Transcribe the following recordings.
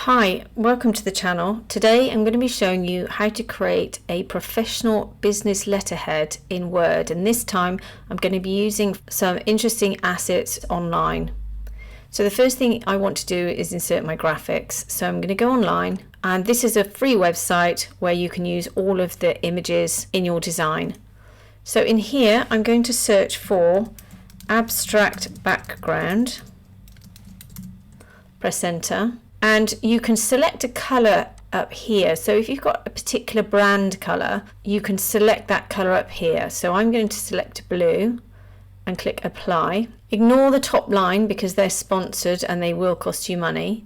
Hi, welcome to the channel. Today I'm going to be showing you how to create a professional business letterhead in Word, and this time I'm going to be using some interesting assets online. So the first thing I want to do is insert my graphics. So I'm going to go online, and this is a free website where you can use all of the images in your design. So in here I'm going to search for abstract background, press enter. And you can select a colour up here. So if you've got a particular brand colour, you can select that colour up here. So I'm going to select blue and click apply. Ignore the top line because they're sponsored and they will cost you money.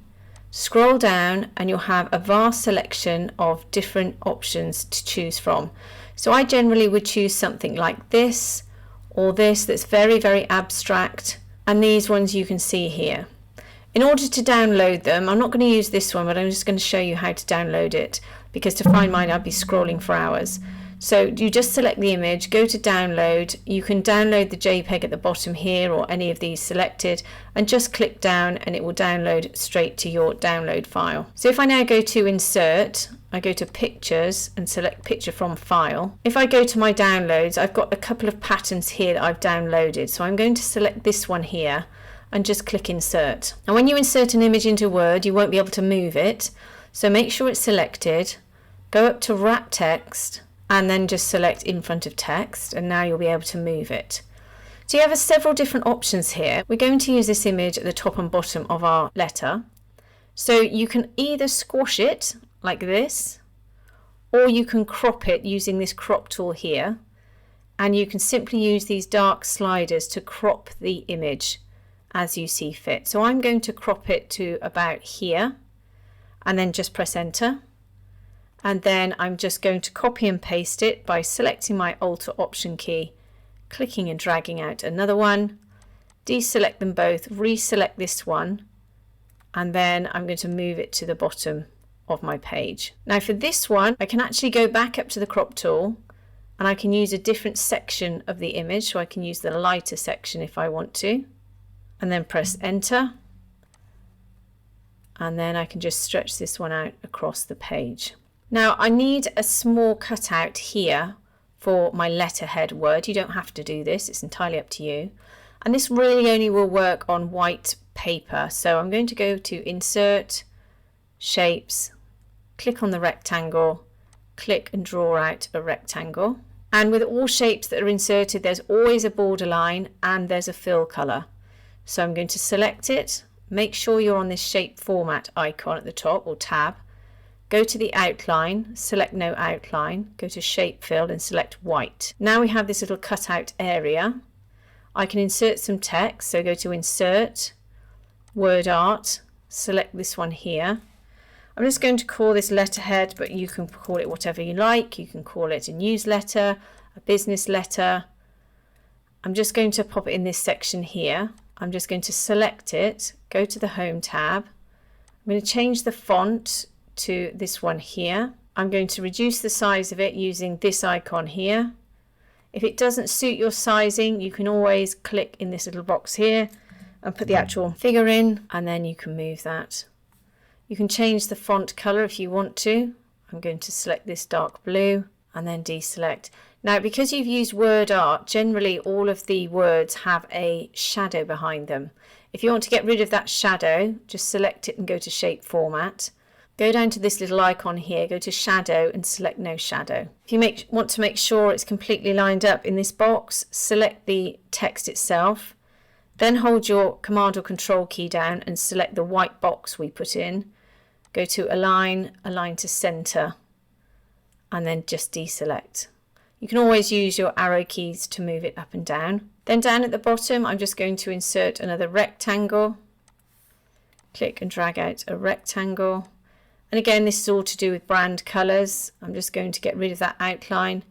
Scroll down and you'll have a vast selection of different options to choose from. So I generally would choose something like this or this that's very, very abstract. And these ones you can see here. In order to download them, I'm not going to use this one, but I'm just going to show you how to download it, because to find mine I'd be scrolling for hours. So you just select the image, go to download. You can download the JPEG at the bottom here or any of these selected, and just click down and it will download straight to your download file. So if I now go to insert, I go to pictures and select picture from file. If I go to my downloads, I've got a couple of patterns here that I've downloaded. So I'm going to select this one here and just click insert. And when you insert an image into Word, you won't be able to move it. So make sure it's selected, go up to wrap text and then just select in front of text, and now you'll be able to move it. So you have several different options here. We're going to use this image at the top and bottom of our letter. So you can either squash it like this, or you can crop it using this crop tool here, and you can simply use these dark sliders to crop the image as you see fit. So I'm going to crop it to about here and then just press enter, and then I'm just going to copy and paste it by selecting my Alt or Option key, clicking and dragging out another one, deselect them both, reselect this one, and then I'm going to move it to the bottom of my page. Now for this one I can actually go back up to the crop tool and I can use a different section of the image, so I can use the lighter section if I want to, and then press enter, and then I can just stretch this one out across the page. Now I need a small cutout here for my letterhead word. You don't have to do this, it's entirely up to you, and this really only will work on white paper. So I'm going to go to insert, shapes, click on the rectangle, click and draw out a rectangle, and with all shapes that are inserted there's always a borderline and there's a fill colour. So I'm going to select it, make sure you're on this shape format icon at the top or tab, go to the outline, select no outline, go to shape fill and select white. Now we have this little cutout area. I can insert some text, so go to insert, word art, select this one here. I'm just going to call this letterhead, but you can call it whatever you like. You can call it a newsletter, a business letter. I'm just going to pop it in this section here. I'm just going to select it, go to the Home tab. I'm going to change the font to this one here. I'm going to reduce the size of it using this icon here. If it doesn't suit your sizing, you can always click in this little box here and put the actual figure in, and then you can move that. You can change the font color if you want to. I'm going to select this dark blue and then deselect. Now because you've used word art, generally all of the words have a shadow behind them. If you want to get rid of that shadow, just select it and go to shape format. Go down to this little icon here, go to shadow and select no shadow. If you want to make sure it's completely lined up in this box, select the text itself, then hold your Command or Control key down and select the white box we put in. Go to align, align to center, and then just deselect. You can always use your arrow keys to move it up and down. Then down at the bottom, I'm just going to insert another rectangle. Click and drag out a rectangle. And again, this is all to do with brand colours. I'm just going to get rid of that outline,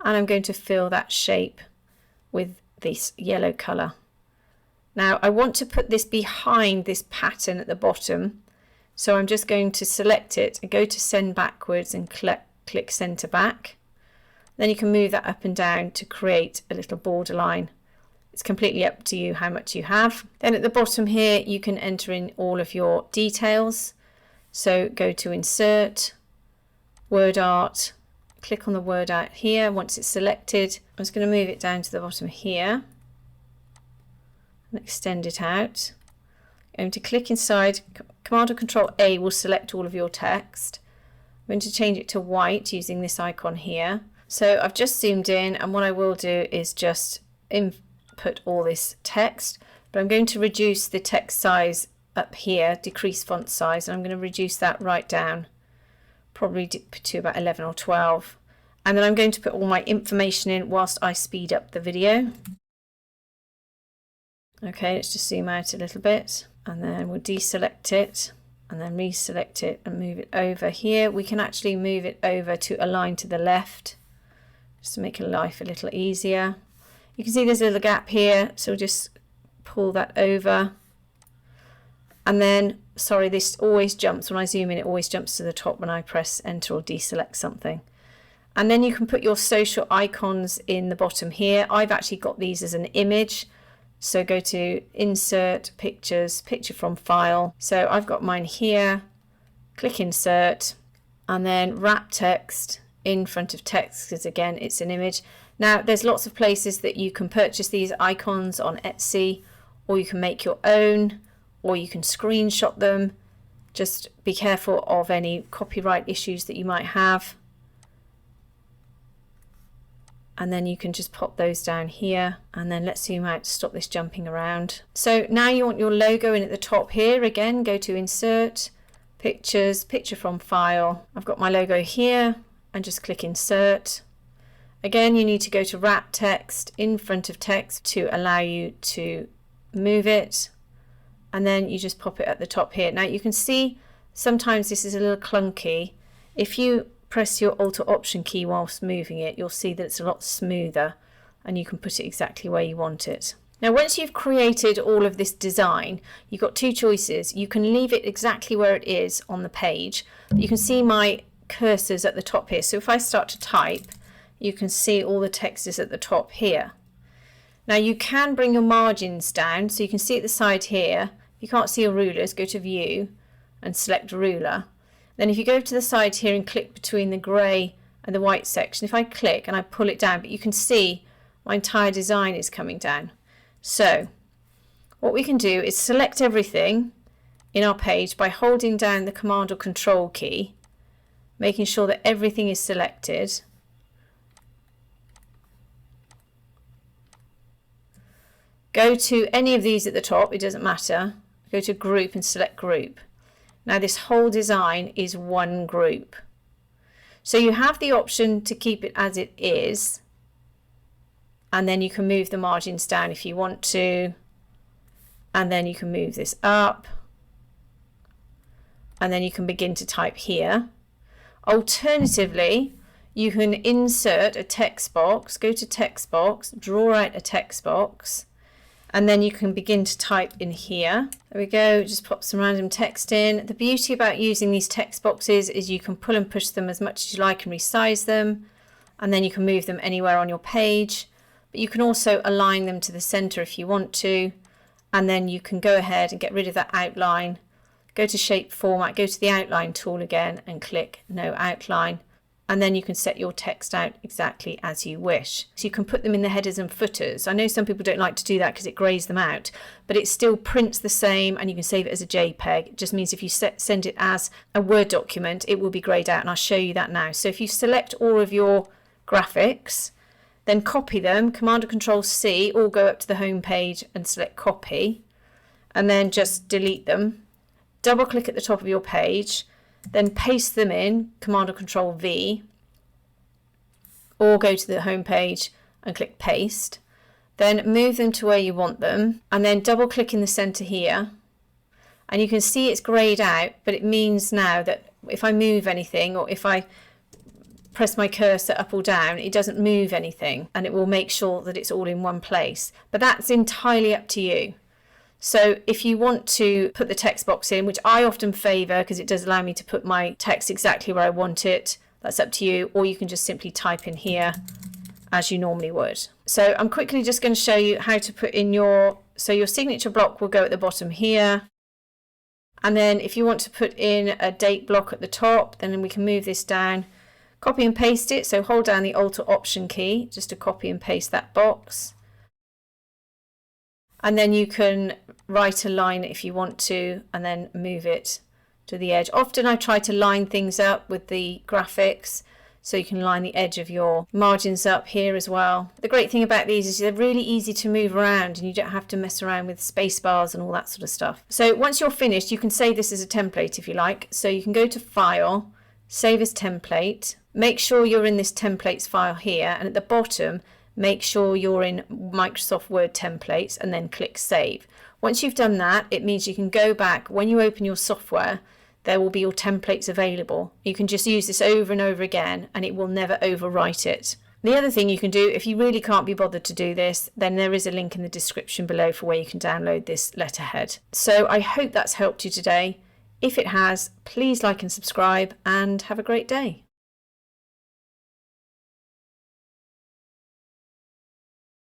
and I'm going to fill that shape with this yellow colour. Now I want to put this behind this pattern at the bottom. So I'm just going to select it and go to send backwards and click center back. Then you can move that up and down to create a little borderline. It's completely up to you how much you have. Then at the bottom here you can enter in all of your details. So go to Insert, Word Art, click on the word art here. Once it's selected, I'm just going to move it down to the bottom here and extend it out. I'm going to click inside. Command or Control A will select all of your text. I'm going to change it to white using this icon here. So I've just zoomed in, and what I will do is just input all this text, but I'm going to reduce the text size up here, decrease font size, and I'm going to reduce that right down, probably to about 11 or 12. And then I'm going to put all my information in whilst I speed up the video. Okay, let's just zoom out a little bit, and then we'll deselect it and then reselect it and move it over here. We can actually move it over to align to the left, just to make life a little easier. You can see there's a little gap here, so we'll just pull that over. And then, sorry, this always jumps when I zoom in, it always jumps to the top when I press enter or deselect something. And then you can put your social icons in the bottom here. I've actually got these as an image. So go to Insert, Pictures, Picture from File. So I've got mine here, click Insert, and then wrap text in front of text, because again, it's an image. Now, there's lots of places that you can purchase these icons on Etsy, or you can make your own, or you can screenshot them. Just be careful of any copyright issues that you might have. And then you can just pop those down here, and then let's zoom out to stop this jumping around. So now you want your logo in at the top here. Again, go to Insert, Pictures, Picture from File. I've got my logo here, and just click Insert. Again, you need to go to Wrap Text in front of text to allow you to move it, and then you just pop it at the top here. Now you can see sometimes this is a little clunky. If you press your Alt or Option key whilst moving it, you'll see that it's a lot smoother, and you can put it exactly where you want it. Now, once you've created all of this design, you've got two choices. You can leave it exactly where it is on the page. You can see my cursors at the top here. So if I start to type, you can see all the text is at the top here. Now you can bring your margins down, so you can see at the side here. If you can't see your rulers, go to View and select Ruler. Then if you go to the side here and click between the grey and the white section, if I click and I pull it down, but you can see my entire design is coming down. So what we can do is select everything in our page by holding down the Command or Control key, making sure that everything is selected. Go to any of these at the top, it doesn't matter. Go to Group and select Group. Now this whole design is one group. So you have the option to keep it as it is, and then you can move the margins down if you want to, and then you can move this up, and then you can begin to type here. Alternatively, you can insert a text box, go to text box, draw out a text box, and then you can begin to type in here. There we go, just pop some random text in. The beauty about using these text boxes is you can pull and push them as much as you like and resize them, and then you can move them anywhere on your page. But you can also align them to the center if you want to, and then you can go ahead and get rid of that outline. Go to Shape Format, go to the Outline tool again and click No Outline. And then you can set your text out exactly as you wish. So you can put them in the headers and footers. I know some people don't like to do that because it grays them out, but it still prints the same, and you can save it as a JPEG. It just means if you send it as a Word document, it will be grayed out, and I'll show you that now. So if you select all of your graphics, then copy them, Command or Control C, or go up to the home page and select Copy, and then just delete them. Double click at the top of your page, then paste them in, Command or Control V, or go to the home page and click Paste. Then move them to where you want them, and then double click in the center here, and you can see it's grayed out, but it means now that if I move anything, or if I press my cursor up or down, it doesn't move anything, and it will make sure that it's all in one place. But that's entirely up to you. So if you want to put the text box in, which I often favour because it does allow me to put my text exactly where I want it, that's up to you, or you can just simply type in here as you normally would. So I'm quickly just going to show you how to put in your signature block will go at the bottom here, And then if you want to put in a date block at the top, then we can move this down, copy and paste it. So hold down the Alt or Option key just to copy and paste that box. And then you can write a line if you want to, and then move it to the edge. Often I try to line things up with the graphics, so you can line the edge of your margins up here as well. The great thing about these is they're really easy to move around, and you don't have to mess around with space bars and all that sort of stuff. So once you're finished, you can save this as a template if you like. So you can go to File, Save as Template. Make sure you're in this templates file here, and at the bottom make sure you're in Microsoft Word templates, and then click Save. Once you've done that, it means you can go back. When you open your software, there will be your templates available. You can just use this over and over again, and it will never overwrite it. The other thing you can do, if you really can't be bothered to do this, then there is a link in the description below for where you can download this letterhead. So I hope that's helped you today. If it has, please like and subscribe, and have a great day.